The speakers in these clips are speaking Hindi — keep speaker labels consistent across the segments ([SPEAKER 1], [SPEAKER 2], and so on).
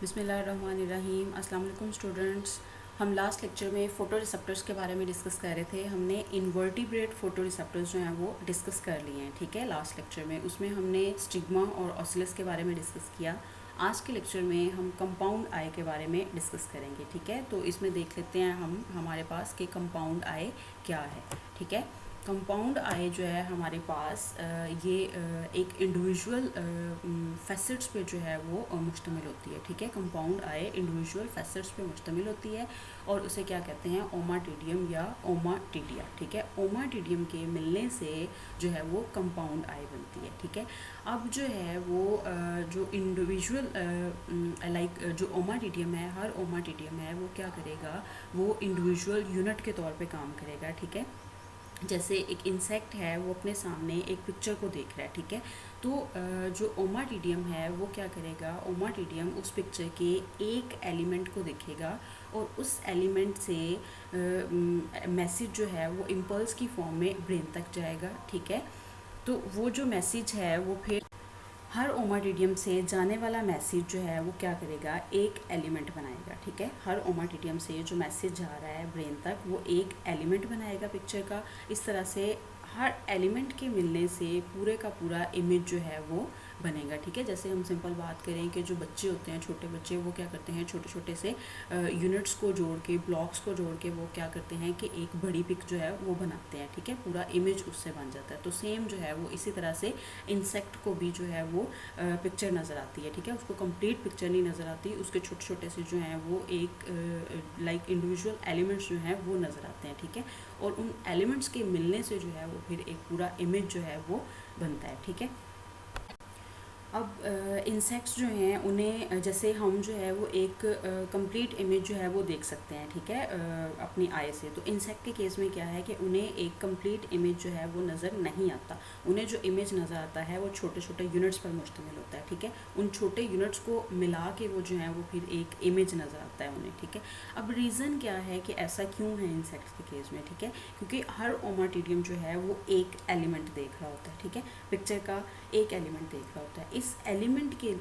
[SPEAKER 1] बिस्मिल्लाहिर्रहमानिर्रहीम। अस्सलाम वालेकुम स्टूडेंट्स। हम लास्ट लेक्चर में फ़ोटो रिसेप्टर्स के बारे में डिस्कस कर रहे थे। हमने इन्वर्टिब्रेट फ़ोटो रिसेप्टर्स जो हैं वो डिस्कस कर लिए हैं, ठीक है। लास्ट लेक्चर में उसमें हमने स्टिग्मा और ऑसिलस के बारे में डिस्कस किया। आज के लेक्चर में हम कंपाउंड आई के बारे में डिस्कस करेंगे, ठीक है। तो इसमें देख लेते हैं हम हमारे पास कि कंपाउंड आई क्या है, ठीक है। कंपाउंड आई जो है हमारे पास ये एक इंडिविजुअल फैसेट्स पे जो है वो मुश्तमिल होती है, ठीक है। कंपाउंड आई इंडिविजुअल फैसेट्स पे मुश्तमिल होती है और उसे क्या कहते हैं, ओमाटिडियम या ओमाटिडिया, ठीक है। ओमाटिडियम के मिलने से जो है वो कंपाउंड आई बनती है, ठीक है। अब जो है वो जो इंडिविजुअल जो ओमाटिडियम है, हर ओमाटिडियम है वो क्या करेगा, वो इंडिविजुअल यूनिट के तौर पे काम करेगा, ठीक है। जैसे एक इंसेक्ट है वो अपने सामने एक पिक्चर को देख रहा है, ठीक है। तो जो ओमाटिडियम है वो क्या करेगा, ओमाटिडियम उस पिक्चर के एक एलिमेंट को देखेगा और उस एलिमेंट से मैसेज जो है वो इम्पल्स की फॉर्म में ब्रेन तक जाएगा, ठीक है। तो वो जो मैसेज है वो फिर हर ओमाटिडियम से जाने वाला मैसेज जो है वो क्या करेगा, एक एलिमेंट बनाएगा, ठीक है। हर ओमाटिडियम से जो मैसेज जा रहा है ब्रेन तक वो एक एलिमेंट बनाएगा पिक्चर का। इस तरह से हर एलिमेंट के मिलने से पूरे का पूरा इमेज जो है वो बनेगा, ठीक है। जैसे हम सिंपल बात करें कि जो बच्चे होते हैं, छोटे बच्चे, वो क्या करते हैं, छोटे छोटे से यूनिट्स को जोड़ के, ब्लॉक्स को जोड़ के वो क्या करते हैं कि एक बड़ी पिक जो है वो बनाते हैं, ठीक है। पूरा इमेज उससे बन जाता है। तो सेम जो है वो इसी तरह से इंसेक्ट को भी जो है वो पिक्चर नज़र आती है, ठीक है। उसको कंप्लीट पिक्चर नहीं नज़र आती, उसके छोटे छोटे से जो हैं वो एक लाइक इंडिविजुअल एलिमेंट्स जो हैं वो नज़र आते हैं, ठीक है। और उन एलिमेंट्स के मिलने से जो है वो फिर एक पूरा इमेज जो है वो बनता है, ठीक है। अब इंसेक्ट्स जो हैं उन्हें जैसे हम जो है वो एक कंप्लीट इमेज जो है वो देख सकते हैं, ठीक है, अपनी आई से। तो इंसेक्ट के केस में क्या है कि उन्हें एक कंप्लीट इमेज जो है वो नज़र नहीं आता। उन्हें जो इमेज नज़र आता है वो छोटे छोटे यूनिट्स पर मुश्तमिल होता है, ठीक है। उन छोटे यूनिट्स को मिला के वो जो है वो फिर एक इमेज नज़र आता है उन्हें, ठीक है। अब रीज़न क्या है कि ऐसा क्यों है इंसेक्ट्स के केस में, ठीक है, क्योंकि हर ओमाटिडियम जो है वो एक एलिमेंट देख रहा होता है, ठीक है। पिक्चर का एक एलिमेंट देख रहा होता है। इस एलिमेंट के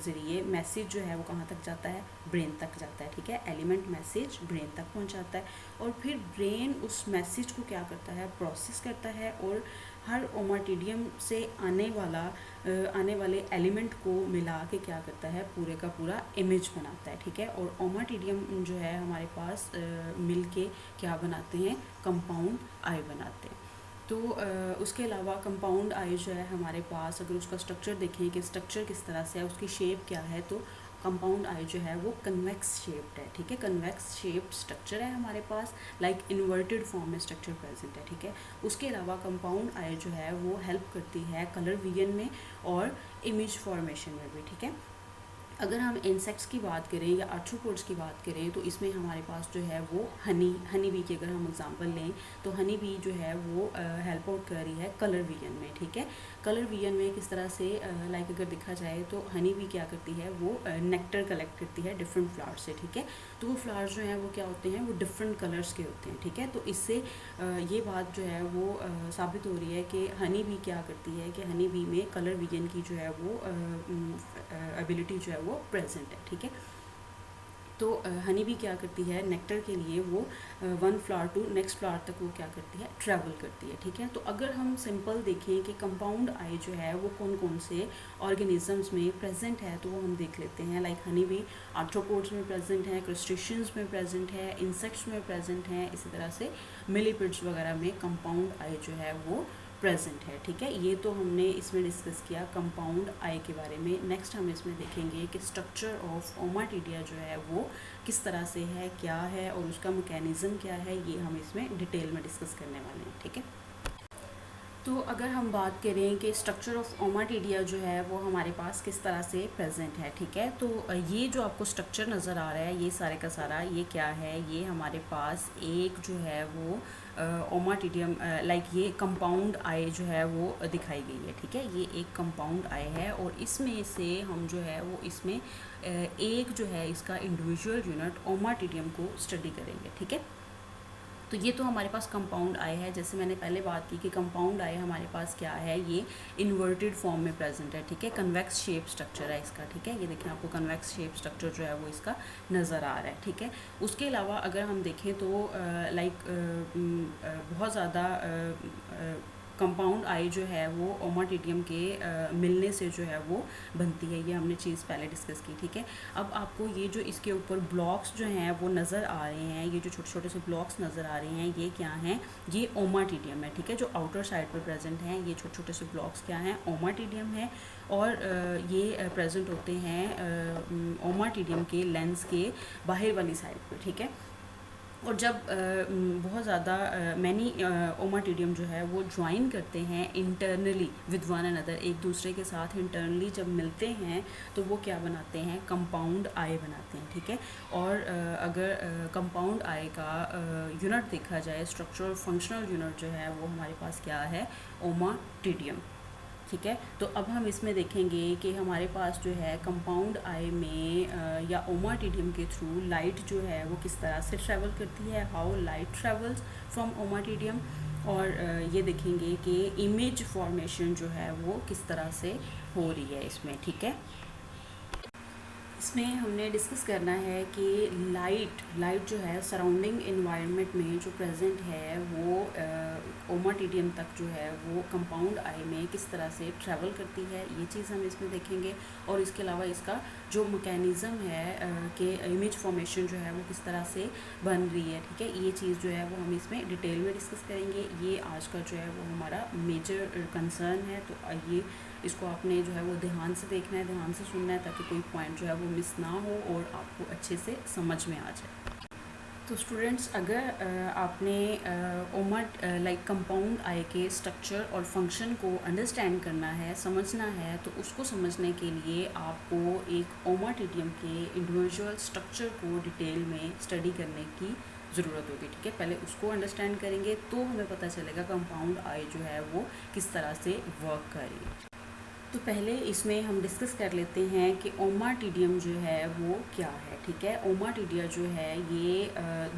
[SPEAKER 1] ज़रिए मैसेज जो है वो कहाँ तक जाता है, ब्रेन तक जाता है, ठीक है। एलिमेंट मैसेज ब्रेन तक पहुँचाता है और फिर ब्रेन उस मैसेज को क्या करता है, प्रोसेस करता है और हर ओमाटिडियम से आने वाले एलिमेंट को मिला के क्या करता है, पूरे का पूरा इमेज बनाता है, ठीक है। और ओमाटिडियम जो है हमारे पास मिल के क्या बनाते हैं, कंपाउंड आई बनाते हैं। तो उसके अलावा कंपाउंड आई जो है हमारे पास, अगर उसका स्ट्रक्चर देखें कि स्ट्रक्चर किस तरह से है, उसकी शेप क्या है, तो कंपाउंड आई जो है वो कन्वेक्स शेप्ड है, ठीक है। कन्वेक्स शेप्ड स्ट्रक्चर है हमारे पास, लाइक इन्वर्टेड फॉर्म में स्ट्रक्चर प्रेजेंट है, ठीक है। उसके अलावा कंपाउंड आई जो है वो हेल्प करती है कलर विजन में और इमेज फॉर्मेशन में भी, ठीक है। अगर हम इंसेक्ट्स की बात करें या आर्थ्रोपोड्स की बात करें तो इसमें हमारे पास जो है वो हनी बी की अगर हम एग्जांपल लें तो हनी बी जो है वो हेल्प आउट कर रही है कलर विजन में, ठीक है। कलर विजन में किस तरह से लाइक अगर देखा जाए तो हनी बी क्या करती है, वो नेक्टर कलेक्ट करती है डिफरेंट फ्लावर्स से, ठीक है। तो वो फ्लावर्स जो हैं वो क्या होते हैं, वो डिफरेंट कलर्स के होते हैं, ठीक है। तो इससे ये बात जो है वो साबित हो रही है कि हनी बी क्या करती है कि हनी बी में कलर विजन की जो है वो एबिलिटी जो है वो प्रेजेंट है, ठीक है। तो हनी भी क्या करती है, नेक्टर के लिए वो one flower to next flower तक वो क्या करती है, ट्रैवल करती है, ठीक है। तो अगर हम सिंपल देखें कि कंपाउंड आई जो है वो कौन कौन से ऑर्गेनिजम्स में प्रेजेंट है तो वो हम देख लेते हैं। लाइक हनी भी आर्थ्रोपोड्स में प्रेजेंट है, क्रस्टेशियंस में प्रेजेंट है, इंसेक्ट्स में प्रेजेंट है, इसी तरह से मिलीपिड्स वगैरह में कंपाउंड आई जो है वो प्रेजेंट है, ठीक है। ये तो हमने इसमें डिस्कस किया कंपाउंड आई के बारे में। नेक्स्ट हम इसमें देखेंगे कि स्ट्रक्चर ऑफ ओमाटिडिया जो है वो किस तरह से है, क्या है और उसका मैकेनिज्म क्या है, ये हम इसमें डिटेल में डिस्कस करने वाले हैं, ठीक है। तो अगर हम बात करें कि स्ट्रक्चर ऑफ ओमाटिडिया जो है वो हमारे पास किस तरह से प्रेजेंट है, ठीक है। तो ये जो आपको स्ट्रक्चर नज़र आ रहा है, ये सारे का सारा ये क्या है, ये हमारे पास एक जो है वो ओमाटिडियम लाइक ये कंपाउंड आई जो है वो दिखाई गई है, ठीक है। ये एक कंपाउंड आई है और इसमें से हम जो है वो इसमें एक जो है इसका इंडिविजुअल यूनिट ओमाटिडियम को स्टडी करेंगे, ठीक है। तो ये तो हमारे पास कंपाउंड आई है। जैसे मैंने पहले बात की कि कंपाउंड आई हमारे पास क्या है, ये इन्वर्टेड फॉर्म में प्रेजेंट है, ठीक है, कन्वेक्स शेप स्ट्रक्चर है इसका, ठीक है। ये देखिए आपको कन्वेक्स शेप स्ट्रक्चर जो है वो इसका नज़र आ रहा है, ठीक है। उसके अलावा अगर हम देखें तो बहुत ज़्यादा कंपाउंड आई जो है वो ओमाटिडियम के मिलने से जो है वो बनती है। ये हमने चीज़ पहले डिस्कस की, ठीक है। अब आपको ये जो इसके ऊपर ब्लॉक्स जो हैं वो नज़र आ रहे हैं, ये जो छोटे छोटे से ब्लॉक्स नज़र आ रहे हैं, ये क्या हैं, ये ओमाटिडियम है, ठीक है। जो आउटर साइड पर प्रेजेंट हैं ये छोटे छोटे से ब्लॉक्स क्या हैं, ओमाटिडियम है। और ये प्रेजेंट होते हैं ओमाटिडियम के लेंस के बाहर वाली साइड पर, ठीक है। और जब बहुत ज़्यादा मैनी ओमाटिडियम जो है वो ज्वाइन करते हैं इंटरनली विद वन अनदर, एक दूसरे के साथ इंटरनली जब मिलते हैं तो वो क्या बनाते हैं, कंपाउंड आई बनाते हैं, ठीक है। और अगर कंपाउंड आई का यूनिट देखा जाए, स्ट्रक्चरल फंक्शनल यूनिट जो है वो हमारे पास क्या है, ओमाटिडियम, ठीक है। तो अब हम इसमें देखेंगे कि हमारे पास जो है कंपाउंड आई में या ओमाटिडियम के थ्रू लाइट जो है वो किस तरह से ट्रैवल करती है, हाउ लाइट ट्रैवल्स फ्रॉम ओमाटिडियम। और ये देखेंगे कि इमेज फॉर्मेशन जो है वो किस तरह से हो रही है इसमें, ठीक है। इसमें हमने डिस्कस करना है कि लाइट जो है सराउंडिंग इन्वायरमेंट में जो प्रेजेंट है वो ओमाटिडियम तक जो है वो कंपाउंड आई में किस तरह से ट्रैवल करती है, ये चीज़ हम इसमें देखेंगे। और इसके अलावा इसका जो मैकेनिज़्म है कि इमेज फॉर्मेशन जो है वो किस तरह से बन रही है, ठीक है, ये चीज़ जो है वो हम इसमें डिटेल में डिस्कस करेंगे। ये आज का जो है वो हमारा मेजर कंसर्न है। तो ये इसको आपने जो है वो ध्यान से देखना है, ध्यान से सुनना है, ताकि कोई पॉइंट जो है वो मिस ना हो और आपको अच्छे से समझ में आ जाए। तो स्टूडेंट्स, अगर आपने कंपाउंड आई के स्ट्रक्चर और फंक्शन को अंडरस्टैंड करना है, समझना है, तो उसको समझने के लिए आपको एक ओमाटिडियम के इंडिविजुअल स्ट्रक्चर को डिटेल में स्टडी करने की ज़रूरत होगी, ठीक है। पहले उसको अंडरस्टैंड करेंगे तो हमें पता चलेगा कंपाउंड आई जो है वो किस तरह से वर्क कर रही है। तो पहले इसमें हम डिस्कस कर लेते हैं कि ओमाटिडियम जो है वो क्या है, ठीक है। ओमाटिडिया जो है ये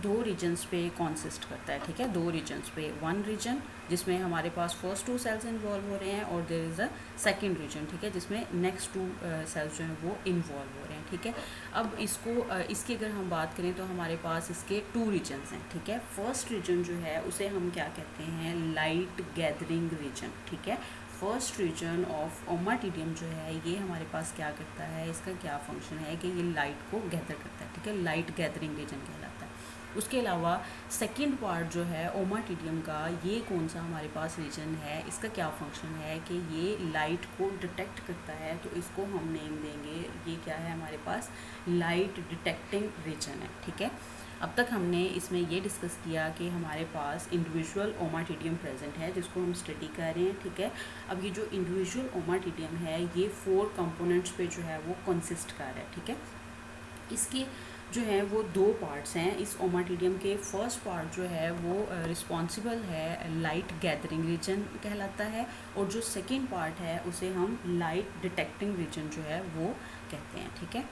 [SPEAKER 1] दो रीजन्स पे कॉन्सिस्ट करता है, ठीक है, दो रीजन्स पे। वन रीजन जिसमें हमारे पास फर्स्ट टू सेल्स इन्वॉल्व हो रहे हैं, और there is a second region, ठीक है, जिसमें नेक्स्ट टू सेल्स जो हैं वो इन्वॉल्व हो रहे हैं, ठीक है। अब इसकी अगर हम बात करें तो हमारे पास इसके टू रीजन्स हैं, ठीक है। फर्स्ट रीजन जो है उसे हम क्या कहते हैं, लाइट गैदरिंग रीजन, ठीक है। फर्स्ट रीजन ऑफ ओमाटिडियम जो है ये हमारे पास क्या करता है, इसका क्या फंक्शन है कि ये लाइट को गैदर करता है, ठीक है, लाइट गैदरिंग रीजन कहलाता है। उसके अलावा सेकंड पार्ट जो है ओमाटिडियम का, ये कौन सा हमारे पास रीजन है, इसका क्या फंक्शन है कि ये लाइट को डिटेक्ट करता है, तो इसको हम नेम देंगे, ये क्या है हमारे पास, लाइट डिटेक्टिंग रीजन है, ठीक है। अब तक हमने इसमें ये डिस्कस किया कि हमारे पास इंडिविजुअल ओमाटिडियम प्रेजेंट है जिसको हम स्टडी कर रहे हैं, ठीक है। अब ये जो इंडिविजुअल ओमाटिडियम है ये 4 कंपोनेंट्स पे जो है वो कंसिस्ट कर रहा है, ठीक है। इसके जो है वो 2 पार्ट्स हैं इस ओमाटिडियम के। फर्स्ट पार्ट जो है वो रिस्पॉन्सिबल है लाइट गैदरिंग रीजन कहलाता है, और जो सेकेंड पार्ट है उसे हम लाइट डिटेक्टिंग रीजन जो है वो कहते हैं, ठीक है।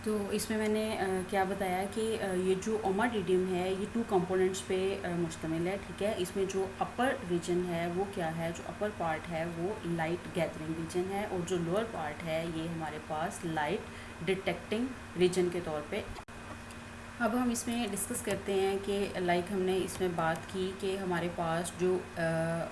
[SPEAKER 1] तो इसमें मैंने क्या बताया कि ये जो ओमाटिडियम है ये 2 कंपोनेंट्स पे मुश्तमिल है, ठीक है। इसमें जो अपर रीजन है वो क्या है, जो अपर पार्ट है वो लाइट गैदरिंग रीजन है, और जो लोअर पार्ट है ये हमारे पास लाइट डिटेक्टिंग रीजन के तौर पे। अब हम इसमें डिस्कस करते हैं कि हमने इसमें बात की कि हमारे पास जो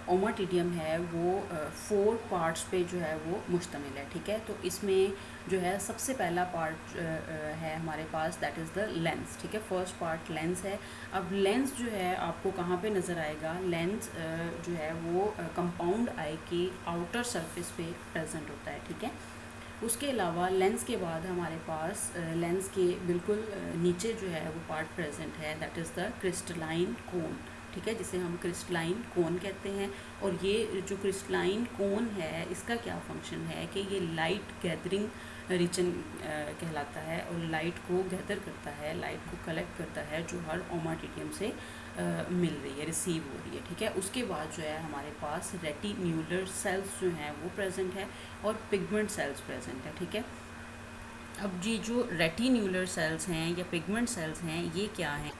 [SPEAKER 1] ओमाटिडियम है वो 4 पार्ट्स पे जो है वो मुश्तमिल है, ठीक है। तो इसमें जो है सबसे पहला पार्ट है हमारे पास, दैट इज़ द लेंस, ठीक है। फर्स्ट पार्ट लेंस है। अब लेंस जो है आपको कहाँ पे नज़र आएगा, लेंस जो है वो कंपाउंड आई के आउटर सरफेस पे प्रेजेंट होता है, ठीक है। उसके अलावा लेंस के बाद हमारे पास लेंस के बिल्कुल नीचे जो है वो पार्ट प्रेजेंट है, दैट इज़ द क्रिस्टलाइन कोन, ठीक है, जिसे हम क्रिस्टलाइन कोन कहते हैं। और ये जो क्रिस्टलाइन कोन है इसका क्या फंक्शन है कि ये लाइट गैदरिंग रीजन कहलाता है, और लाइट को गैदर करता है, लाइट को कलेक्ट करता है जो हर ओमाटिडियम से मिल रही है, रिसीव हो रही है, ठीक है। उसके बाद जो है हमारे पास रेटिन्यूलर सेल्स जो हैं वो प्रेजेंट है, और पिगमेंट सेल्स प्रेजेंट है, ठीक है। अब ये जो रेटिन्यूलर सेल्स हैं या पिगमेंट सेल्स हैं ये क्या हैं,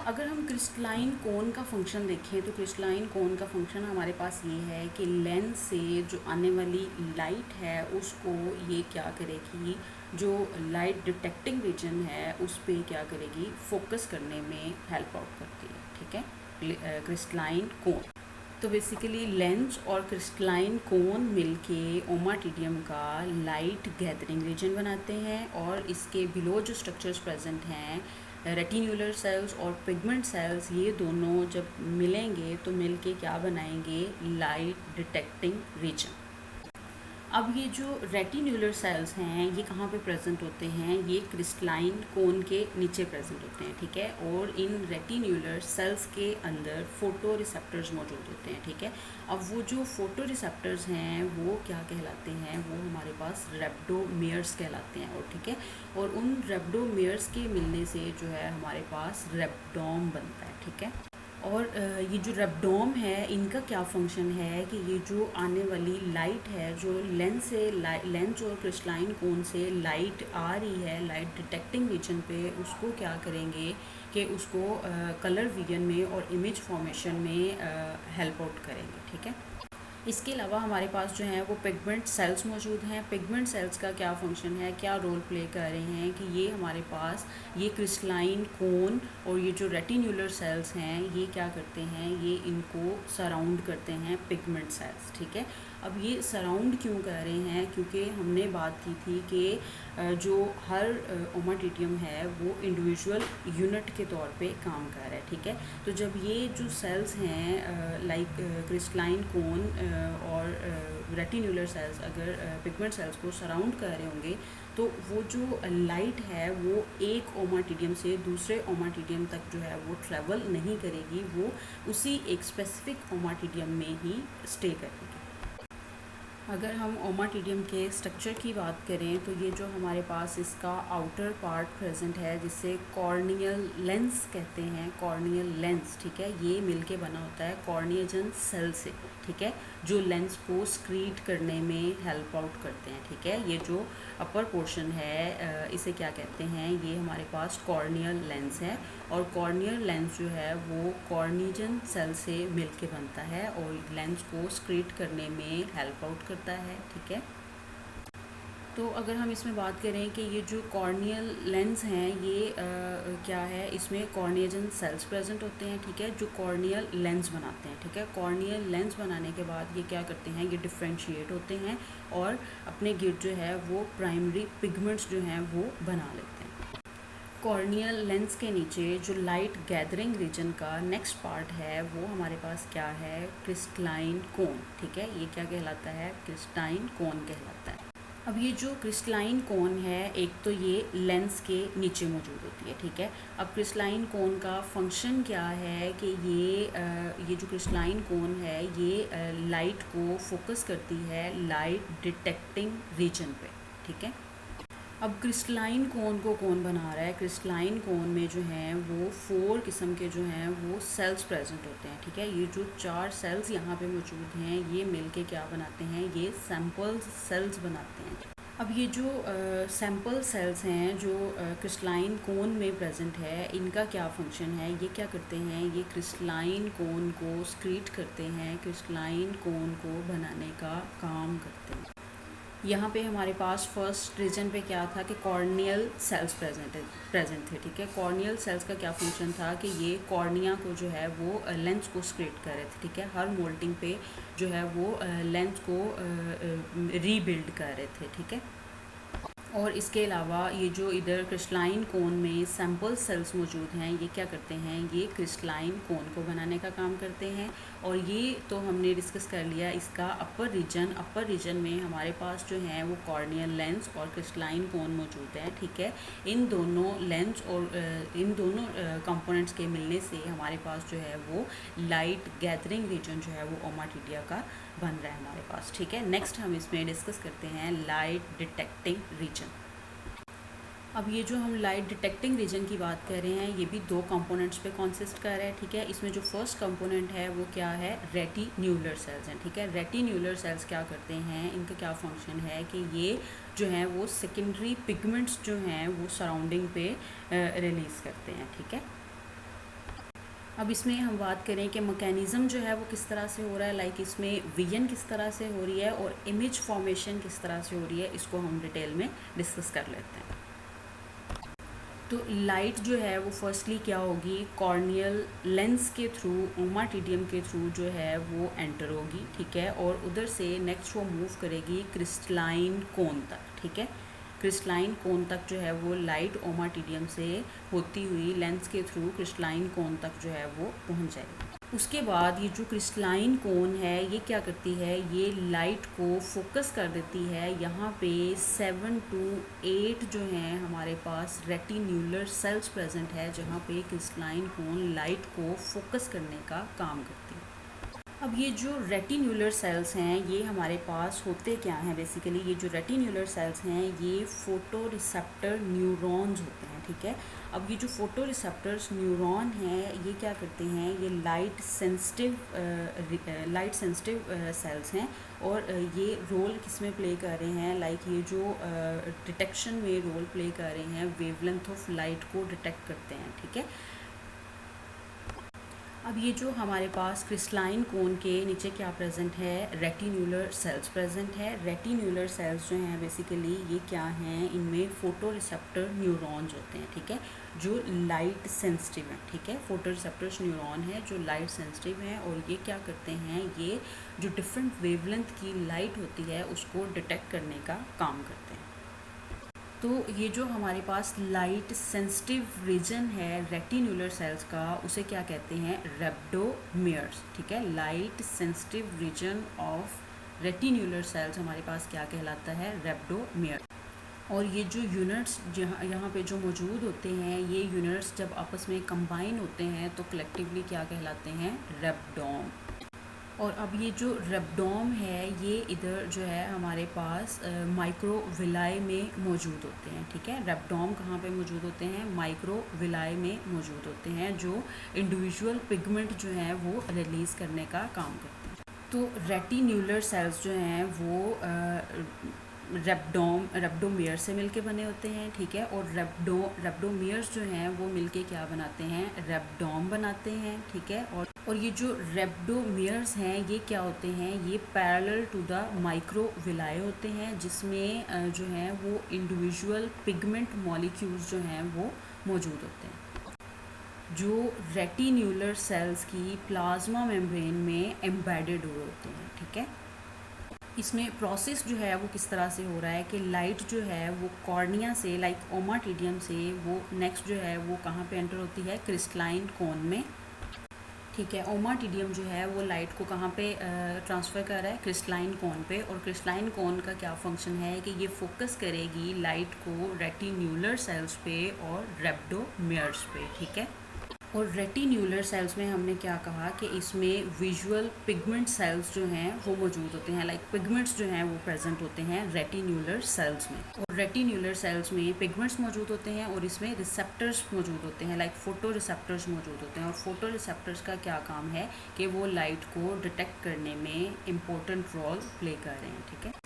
[SPEAKER 1] अगर हम क्रिस्टलाइन कोन का फंक्शन देखें तो क्रिस्टलाइन कोन का फंक्शन हमारे पास ये है कि लेंस से जो आने वाली लाइट है उसको ये क्या करेगी, जो लाइट डिटेक्टिंग रीजन है उस पर क्या करेगी, फोकस करने में हेल्प आउट करती है। ठीक है, क्रिस्टलाइन कोन। तो बेसिकली लेंस और क्रिस्टलाइन कोन मिलके ओमाटिडियम का लाइट गैदरिंग रीजन बनाते हैं, और इसके बिलो जो स्ट्रक्चर्स प्रेजेंट हैं रेटिन्यूलर सेल्स और पिगमेंट सेल्स, ये दोनों जब मिलेंगे तो मिलके क्या बनाएंगे, लाइट डिटेक्टिंग रीजन। अब ये जो रेटिन्यूलर सेल्स हैं ये कहाँ पे प्रेजेंट होते हैं, ये क्रिस्टलाइन कोन के नीचे प्रेजेंट होते हैं। ठीक है, और इन रेटिन्यूलर सेल्स के अंदर फोटो रिसेप्टर्स मौजूद होते हैं। ठीक है, अब वो जो फोटो रिसेप्टर्स हैं वो क्या कहलाते हैं, वो हमारे पास रेब्डोमेयर्स कहलाते हैं। और ठीक है, और उन रेब्डोमेयर्स के मिलने से जो है हमारे पास रेब्डोम बनता है। ठीक है, और ये जो रेब्डोम है इनका क्या फंक्शन है कि ये जो आने वाली लाइट है, जो लेंस और क्रिस्टलाइन कोन से लाइट आ रही है लाइट डिटेक्टिंग रीजन पे, उसको क्या करेंगे कि उसको कलर विजन में और इमेज फॉर्मेशन में हेल्प आउट करेंगे। ठीक है, इसके अलावा हमारे पास जो है वो पिगमेंट सेल्स मौजूद हैं। पिगमेंट सेल्स का क्या फंक्शन है, क्या रोल प्ले कर रहे हैं कि ये हमारे पास ये क्रिस्टलाइन कोन और ये जो रेटिन्यूलर सेल्स हैं ये क्या करते हैं, ये इनको सराउंड करते हैं पिगमेंट सेल्स। ठीक है, अब ये सराउंड क्यों कर रहे हैं, क्योंकि हमने बात की थी कि जो हर ओमाटिडियम है वो इंडिविजुअल यूनिट के तौर पे काम कर रहा है। ठीक है, तो जब ये जो सेल्स हैं लाइक क्रिस्टलाइन कोन और रेटिन्यूलर सेल्स अगर पिगमेंट सेल्स को सराउंड कर रहे होंगे तो वो जो लाइट है वो एक ओमाटिडियम से दूसरे ओमाटिडियम तक जो है वो ट्रैवल नहीं करेगी, वो उसी एक स्पेसिफिक ओमाटिडियम में ही स्टे करेगी। अगर हम ओमाटिडियम के स्ट्रक्चर की बात करें तो ये जो हमारे पास इसका आउटर पार्ट प्रेजेंट है जिसे कॉर्नियल लेंस कहते हैं, कॉर्नियल लेंस। ठीक है, ये मिलके बना होता है कॉर्निएजन सेल से। ठीक है, जो लेंस को स्क्रीट करने में हेल्प आउट करते हैं। ठीक है, ये जो अपर पोर्शन है इसे क्या कहते हैं, ये हमारे पास कॉर्नियल लेंस है, और कॉर्नियल लेंस जो है वो कॉर्निजन सेल से मिलके बनता है और लेंस को स्क्रीट करने में हेल्प आउट करता है। ठीक है, तो अगर हम इसमें बात करें कि ये जो कॉर्नियल लेंस हैं ये क्या है, इसमें कॉर्निएजन सेल्स प्रेजेंट होते हैं। ठीक है, जो कॉर्नियल लेंस बनाते हैं। ठीक है, कॉर्नियल लेंस बनाने के बाद ये क्या करते हैं, ये डिफ्रेंशिएट होते हैं और अपने गिर्द जो है वो प्राइमरी पिगमेंट्स जो हैं वो बना लेते हैं। कॉर्नियल लेंस के नीचे जो लाइट गैदरिंग रीजन का नेक्स्ट पार्ट है वो हमारे पास क्या है, क्रिस्टलाइन कोन। ठीक है, ये क्या कहलाता है, क्रिस्टलाइन कोन कहलाता है। अब ये जो क्रिस्टलाइन कोन है एक तो ये लेंस के नीचे मौजूद होती है। ठीक है, अब क्रिस्टलाइन कोन का फंक्शन क्या है कि ये जो क्रिस्टलाइन कोन है ये लाइट को फोकस करती है लाइट डिटेक्टिंग रीजन पे। ठीक है, अब क्रिस्टलाइन कोन को कौन बना रहा है, क्रिस्टलाइन कोन में जो हैं वो 4 किस्म के जो हैं वो सेल्स प्रेजेंट होते हैं। ठीक है, ये जो 4 सेल्स यहाँ पे मौजूद हैं ये मिलके क्या बनाते हैं, ये सैम्पल सेल्स बनाते हैं। अब ये जो सैम्पल सेल्स हैं जो क्रिस्टलाइन कोन में प्रेजेंट है, इनका क्या फंक्शन है, ये क्या करते हैं, ये क्रिस्टलाइन कोन को स्क्रीट करते हैं, क्रिस्टलाइन कोन को बनाने का काम करते हैं। यहाँ पे हमारे पास फर्स्ट रीजन पे क्या था कि कॉर्नियल सेल्स प्रेजेंट थे। ठीक है, कॉर्नियल सेल्स का क्या फंक्शन था कि ये कॉर्निया को जो है वो लेंस को स्क्रीट कर रहे थे। ठीक है, हर मोल्टिंग पे जो है वो लेंस को रीबिल्ड कर रहे थे। ठीक है, और इसके अलावा ये जो इधर क्रिस्टलाइन कोन में सैम्पल सेल्स मौजूद हैं ये क्या करते हैं, ये क्रिस्टलाइन कोन को बनाने का काम करते हैं। और ये तो हमने डिस्कस कर लिया इसका अपर रीजन में हमारे पास जो है वो कॉर्नियल लेंस और क्रिस्टलाइन कोन मौजूद है। ठीक है, इन दोनों लेंस और इन दोनों कंपोनेंट्स के मिलने से हमारे पास जो है वो लाइट गैदरिंग रीजन जो है वो ओमाटिडिया का बन रहा है हमारे पास। ठीक है, नेक्स्ट हम इसमें डिस्कस करते हैं लाइट डिटेक्टिंग रीजन। अब ये जो हम लाइट डिटेक्टिंग रीजन की बात कर रहे हैं ये भी 2 कंपोनेंट्स पे कॉन्सिस्ट कर रहा है। ठीक है, इसमें जो फर्स्ट कंपोनेंट है वो क्या है, रेटिन्यूलर सेल्स हैं। ठीक है, रेटिन्यूलर सेल्स क्या करते हैं, इनका क्या फंक्शन है कि ये जो है वो सेकेंडरी पिगमेंट्स जो हैं वो सराउंडिंग पे रिलीज़ करते हैं। ठीक है, अब इसमें हम बात करें कि मैकेनिज़्म जो है वो किस तरह से हो रहा है, लाइक इसमें विजन किस तरह से हो रही है और इमेज फॉर्मेशन किस तरह से हो रही है, इसको हम डिटेल में डिस्कस कर लेते हैं। तो लाइट जो है वो फर्स्टली क्या होगी, कॉर्नियल लेंस के थ्रू, ओमाटिडियम के थ्रू जो है वो एंटर होगी, ठीक है, और उधर से नेक्स्ट वो मूव करेगी क्रिस्टलाइन कोन तक, ठीक है। क्रिस्टलाइन कोन तक जो है वो लाइट ओमाटिडियम से होती हुई लेंस के थ्रू क्रिस्टलाइन कोन तक जो है वो पहुंच जाएगी। उसके बाद ये जो क्रिस्टलाइन कोन है ये क्या करती है, ये लाइट को फोकस कर देती है। यहाँ पे 7 to 8 जो हैं हमारे पास रेटिन्यूलर सेल्स प्रेजेंट है, जहाँ पे क्रिस्टलाइन कोन लाइट को फोकस करने का काम करती है। अब ये जो रेटिन्यूलर सेल्स हैं ये हमारे पास होते क्या हैं, बेसिकली ये जो रेटिन्यूलर सेल्स हैं ये फोटो रिसेप्टर न्यूरॉन्स होते हैं, ठीक है। अब ये जो फोटो रिसेप्टर्स न्यूरॉन हैं ये क्या करते हैं, ये लाइट सेंसिटिव सेल्स हैं, और ये रोल किस में प्ले कर रहे हैं, लाइक ये जो डिटेक्शन में रोल प्ले कर रहे हैं, वेवलेंथ ऑफ लाइट को डिटेक्ट करते हैं, ठीक है। अब ये जो हमारे पास क्रिस्टलाइन कोन के नीचे क्या प्रेजेंट है, रेटिन्यूलर सेल्स प्रेजेंट है। रेटिन्यूलर सेल्स जो हैं बेसिकली ये क्या हैं, इनमें फोटो रिसेप्टर न्यूरॉन्स होते हैं, ठीक है, जो लाइट सेंसिटिव हैं, ठीक है। फोटो रिसेप्टर्स न्यूरॉन है जो लाइट सेंसिटिव हैं, और ये क्या करते हैं, ये जो डिफरेंट वेवलेंथ की लाइट होती है उसको डिटेक्ट करने का काम करते हैं। तो ये जो हमारे पास लाइट सेंसिटिव रीजन है रेटिन्यूलर सेल्स का, उसे क्या कहते हैं, रेब्डोमेयर्स, ठीक है। Light sensitive region of retinular cells हमारे पास क्या कहलाता है, रेब्डोमेयर। और ये जो यूनिट्स यहाँ पे जो मौजूद होते हैं, ये यूनिट्स जब आपस में कंबाइन होते हैं तो कलेक्टिवली क्या कहलाते हैं, रेब्डोम। और अब ये जो रेब्डोम है ये इधर जो है हमारे पास माइक्रोविलाई में मौजूद होते हैं, ठीक है। रेब्डोम कहाँ पे मौजूद होते हैं, माइक्रोविलाई में मौजूद होते हैं, जो इंडिविजुअल पिगमेंट जो है वो रिलीज़ करने का काम करते हैं। तो रेटिन्यूलर सेल्स जो हैं वो रेब्डोमेयर से मिलके बने होते हैं, ठीक है, और रेब्डोमेयर्स जो हैं वो मिलके क्या बनाते हैं, रेब्डोम बनाते हैं, ठीक है। और ये जो रेब्डोमेयर्स हैं ये क्या होते हैं, ये पैरेलल टू द माइक्रोविलाई होते हैं, जिसमें जो है वो इंडिविजुअल पिगमेंट मॉलिक्यूल्स जो हैं वो मौजूद होते हैं, जो रेटिन्यूलर सेल्स की प्लाज्मा मेम्ब्रेन में एम्बेडेड हुए होते हैं, ठीक है। इसमें प्रोसेस जो है वो किस तरह से हो रहा है कि लाइट जो है वो कॉर्निया से, लाइक ओमाटिडियम से, वो नेक्स्ट जो है वो कहाँ पे एंटर होती है, क्रिस्टलाइन कोन में, ठीक है। ओमाटिडियम जो है वो लाइट को कहाँ पे ट्रांसफ़र कर रहा है, क्रिस्टलाइन कोन पे, और क्रिस्टलाइन कोन का क्या फंक्शन है कि ये फोकस करेगी लाइट को रेटिन्यूलर सेल्स पे और रेब्डोमेयर्स पे, ठीक है। और रेटिन्यूलर सेल्स में हमने क्या कहा कि इसमें विजुअल पिगमेंट सेल्स जो हैं वो मौजूद होते हैं, लाइक पिगमेंट्स जो हैं वो प्रेजेंट होते हैं रेटिन्यूलर सेल्स में। और रेटिन्यूलर सेल्स में पिगमेंट्स मौजूद होते हैं और इसमें रिसेप्टर्स मौजूद होते हैं, लाइक फोटो रिसेप्टर्स मौजूद होते हैं। और फोटो रिसेप्टर्स का क्या काम है कि वो लाइट को डिटेक्ट करने में इम्पोर्टेंट रोल प्ले कर रहे हैं, ठीक है।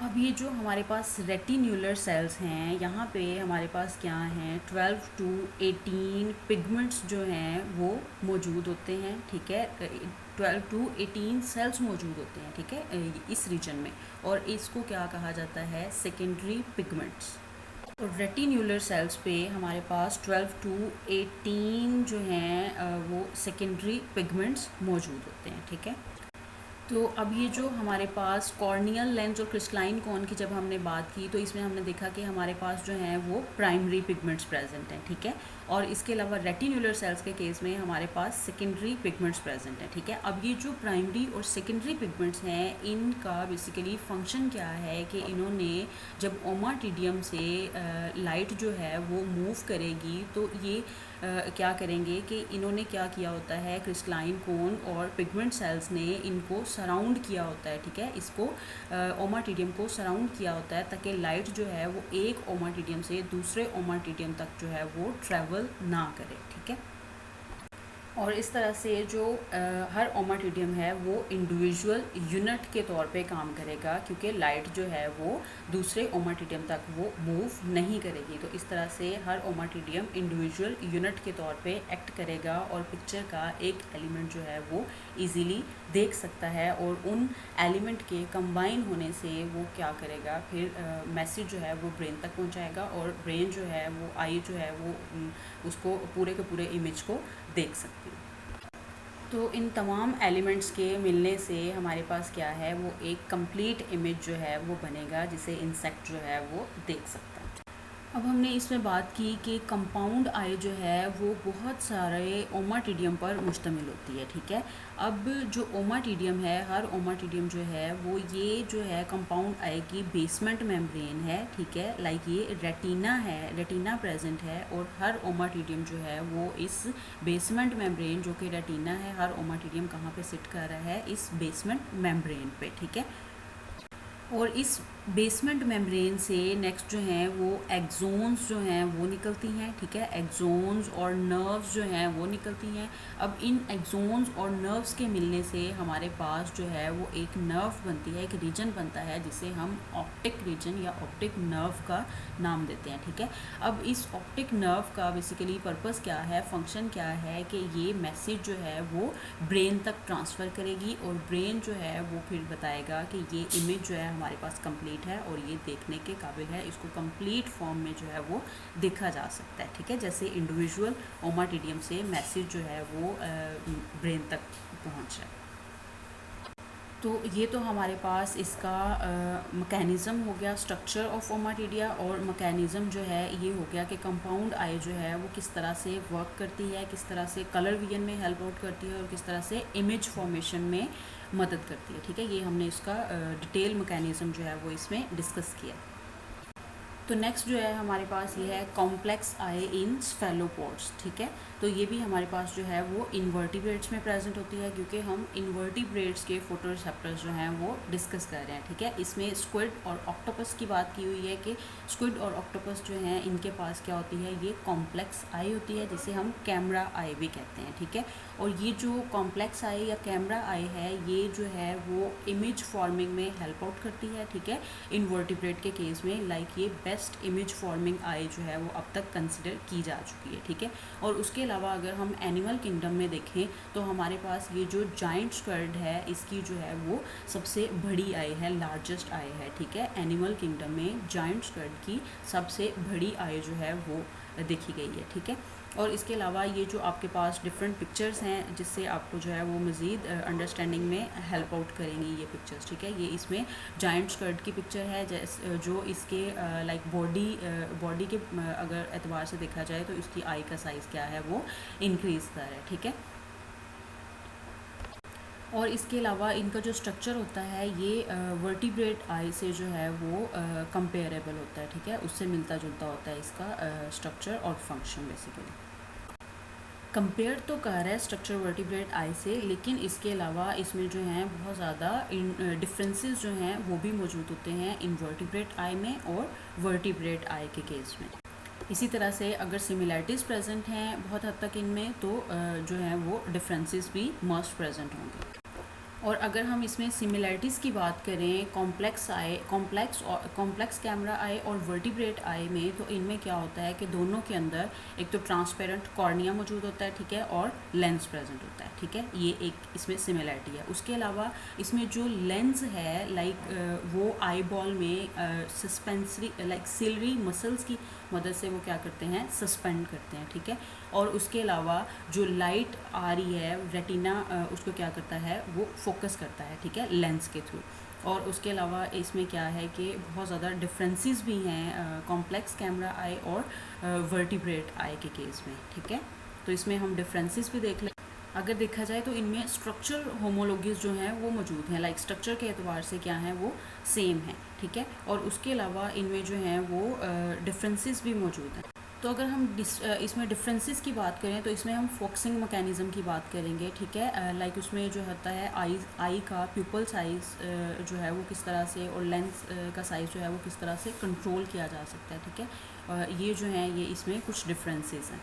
[SPEAKER 1] अब ये जो हमारे पास रेटिन्यूलर सेल्स हैं यहाँ पे हमारे पास क्या हैं, 12 to 18 पिगमेंट्स जो हैं वो मौजूद होते हैं, ठीक है। 12 to 18 सेल्स मौजूद होते हैं, ठीक है, इस रीजन में, और इसको क्या कहा जाता है, सेकेंडरी पिगमेंट्स। और रेटिन्यूलर सेल्स पे हमारे पास 12 to 18 जो हैं वो सेकेंडरी पिगमेंट्स मौजूद होते हैं, ठीक है। तो अब ये जो हमारे पास कॉर्नियल लेंस और क्रिस्टलाइन कोन की जब हमने बात की तो इसमें हमने देखा कि हमारे पास जो हैं वो प्राइमरी पिगमेंट्स प्रेजेंट हैं, ठीक है। और इसके अलावा रेटिन्यूलर सेल्स के केस में हमारे पास सेकेंडरी पिगमेंट्स प्रेजेंट हैं, ठीक है। अब ये जो प्राइमरी और सेकेंडरी पिगमेंट्स हैं इनका बेसिकली फंक्शन क्या है कि इन्होंने जब ओमाटिडियम से लाइट जो है वो मूव करेगी तो ये क्या करेंगे कि इन्होंने क्या किया होता है, क्रिस्टलाइन कोन और पिगमेंट सेल्स ने इनको सराउंड किया होता है, ठीक है। इसको ओमाटिडियम को सराउंड किया होता है ताकि लाइट जो है वो एक ओमाटिडियम से दूसरे ओमाटिडियम तक जो है वो ट्रैवल ना करे, ठीक है। और इस तरह से जो हर ओमाटिडियम है वो इंडिविजुअल यूनिट के तौर पे काम करेगा, क्योंकि लाइट जो है वो दूसरे ओमाटिडियम तक वो मूव नहीं करेगी। तो इस तरह से हर ओमाटिडियम इंडिविजुअल यूनिट के तौर पे एक्ट करेगा और पिक्चर का एक एलिमेंट जो है वो इजीली देख सकता है, और उन एलिमेंट के कंबाइन होने से वो क्या करेगा, फिर मैसेज जो है वो ब्रेन तक पहुंचाएगा, और ब्रेन जो है वो आई जो है वो उसको पूरे के पूरे इमेज को देख सकती है। तो इन तमाम एलिमेंट्स के मिलने से हमारे पास क्या है, वो एक कंप्लीट इमेज जो है वो बनेगा, जिसे इंसेक्ट जो है वो देख सकता है। अब हमने इसमें बात की कि कंपाउंड आई जो है वो बहुत सारे ओमाटिडियम पर मुश्तमिल होती है, ठीक है। अब जो ओमाटिडियम है, हर ओमाटिडियम जो है वो ये जो है कंपाउंड आई की बेसमेंट मेम्ब्रेन है, ठीक है। लाइक ये रेटिना है, रेटिना प्रेजेंट है, और हर ओमाटिडियम जो है वो इस बेसमेंट मेम्ब्रेन जो कि रेटिना है, हर ओमाटिडियम कहाँ पे सिट कर रहा है, इस बेसमेंट मेम्ब्रेन पे, ठीक है। और इस बेसमेंट मेम्ब्रेन से नेक्स्ट जो हैं वो एक्सोन्स जो हैं वो निकलती हैं, ठीक है। एक्सोन्स और नर्व्स जो हैं वो निकलती हैं। अब इन एक्सोन्स और नर्व्स के मिलने से हमारे पास जो है वो एक नर्व बनती है, एक रीजन बनता है, जिसे हम ऑप्टिक रीजन या ऑप्टिक नर्व का नाम देते हैं, ठीक है। अब इस ऑप्टिक नर्व का बेसिकली पर्पस क्या है, फंक्शन क्या है, कि ये मैसेज जो है वो ब्रेन तक ट्रांसफ़र करेगी, और ब्रेन जो है वो फिर बताएगा कि ये इमेज जो है हमारे पास कंप्लीट है और ये देखने के काबिल है, इसको कंप्लीट फॉर्म में जो है वो देखा जा सकता है, ठीक है। जैसे इंडिविजुअल ओमाटिडियम से मैसेज जो है वो ब्रेन तक पहुंच रहा है। तो ये तो हमारे पास इसका मैकेनिज़्म हो गया, स्ट्रक्चर ऑफ ओमाटिडिया, और मैकेनिज़्म जो है ये हो गया कि कंपाउंड आई जो है वो किस तरह से वर्क करती है, किस तरह से कलर विजन में हेल्प आउट करती है, और किस तरह से इमेज फॉर्मेशन में मदद करती है, ठीक है। ये हमने इसका डिटेल मैकेनिज़्म जो है वो इसमें डिस्कस किया। तो नेक्स्ट जो है हमारे पास ये है कॉम्प्लेक्स आई इन स्फेलोपोड्स, ठीक है। तो ये भी हमारे पास जो है वो इन्वर्टिब्रेट्स में प्रेजेंट होती है, क्योंकि हम इन्वर्टिब्रेट्स के फोटोरिसेप्टर्स जो हैं वो डिस्कस कर रहे हैं, ठीक है। इसमें स्क्विड और ऑक्टोपस की बात की हुई है कि स्क्विड और ऑक्टोपस जो हैं इनके पास क्या होती है, ये कॉम्प्लेक्स आई होती है, जिसे हम कैमरा आई भी कहते हैं, ठीक है। और ये जो कॉम्प्लेक्स आई या कैमरा आई है, ये जो है वो इमेज फॉर्मिंग में हेल्प आउट करती है, ठीक है। इन्वर्टिब्रेट के केस में लाइक ये बेस्ट इमेज फॉर्मिंग आई जो है वो अब तक कंसिडर की जा चुकी है, ठीक है। और उसके अलावा अगर हम एनिमल किंगडम में देखें तो हमारे पास ये जो जाइंट स्क्विड है, इसकी जो है वो सबसे बड़ी आई है, लार्जेस्ट आई है, ठीक है। एनिमल किंगडम में जाइंट स्क्विड की सबसे बड़ी आई जो है वो देखी गई है, ठीक है। और इसके अलावा ये जो आपके पास डिफरेंट पिक्चर्स हैं, जिससे आपको जो है वो मज़ीद अंडरस्टैंडिंग में हेल्प आउट करेंगी ये पिक्चर्स, ठीक है। ये इसमें जाइंट स्क्विड की पिक्चर है, जो इसके लाइक बॉडी के अगर एतबार से देखा जाए तो इसकी आई का साइज़ क्या है, वो इंक्रीज़ कर है, ठीक है। और इसके अलावा इनका जो स्ट्रक्चर होता है ये वर्टिब्रेट आई से जो है वो कंपेरेबल होता है, ठीक है। उससे मिलता जुलता होता है इसका स्ट्रक्चर और फंक्शन बेसिकली। कंपेयर तो कर रहा है स्ट्रक्चर वर्टिब्रेट आई से, लेकिन इसके अलावा इसमें जो हैं बहुत ज़्यादा डिफरेंसेस जो हैं वो भी मौजूद होते हैं इनवर्टिब्रेट आई में और वर्टिब्रेट आई के केस में। इसी तरह से अगर सिमिलैरिटीज़ प्रेजेंट हैं बहुत हद तक इनमें, तो जो है वो डिफरेंसेस भी मस्ट प्रेजेंट होंगे। और अगर हम इसमें सिमिलैरिटीज़ की बात करें कॉम्प्लेक्स कैमरा आई और वर्टिब्रेट आई में, तो इनमें क्या होता है कि दोनों के अंदर एक तो ट्रांसपेरेंट कॉर्निया मौजूद होता है, ठीक है, और लेंस प्रेजेंट होता है, ठीक है। ये एक इसमें सिमिलैरिटी है। उसके अलावा इसमें जो लेंस है लाइक वो आई बॉल में सस्पेंसरी लाइक सिलरी मसल्स की मदद से वो क्या करते हैं, सस्पेंड करते हैं, ठीक है। और उसके अलावा जो लाइट आ रही है रेटिना उसको क्या करता है, वो फोकस करता है, ठीक है, लेंस के थ्रू। और उसके अलावा इसमें क्या है कि बहुत ज़्यादा डिफरेंसेस भी हैं कॉम्प्लेक्स कैमरा आई और वर्टिब्रेट आई के केस में, ठीक है। तो इसमें हम डिफरेंसेस भी देख लें। अगर देखा जाए तो इनमें स्ट्रक्चर होमोलॉगीज जो हैं वो मौजूद हैं, लाइक स्ट्रक्चर के एतबार से क्या हैं, वो सेम है, ठीक है। और उसके अलावा इनमें जो हैं वो डिफरेंसेस भी मौजूद हैं। तो अगर हम इसमें डिफरेंसेस की बात करें तो इसमें हम फोकसिंग मैकेनिज़्म की बात करेंगे, ठीक है। लाइक उसमें जो होता है आई का प्यूपल साइज़ जो है वो किस तरह से, और लेंस का साइज़ जो है वो किस तरह से कंट्रोल किया जा सकता है, ठीक है। ये जो है ये इसमें कुछ डिफरेंसेस हैं।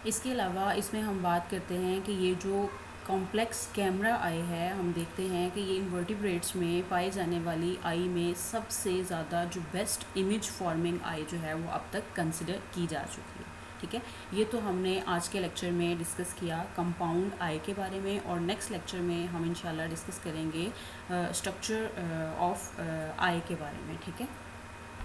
[SPEAKER 1] इसके अलावा इसमें हम बात करते हैं कि ये जो कॉम्प्लेक्स कैमरा आई है, हम देखते हैं कि ये इन्वर्टिब्रेट्स में पाई जाने वाली आई में सबसे ज़्यादा जो बेस्ट इमेज फॉर्मिंग आई जो है वो अब तक कंसिडर की जा चुकी है। ठीक है, ये तो हमने आज के लेक्चर में डिस्कस किया कंपाउंड आई के बारे में, और नेक्स्ट लेक्चर में हम इंशाल्लाह डिस्कस करेंगे स्ट्रक्चर ऑफ आई के बारे में। ठीक है।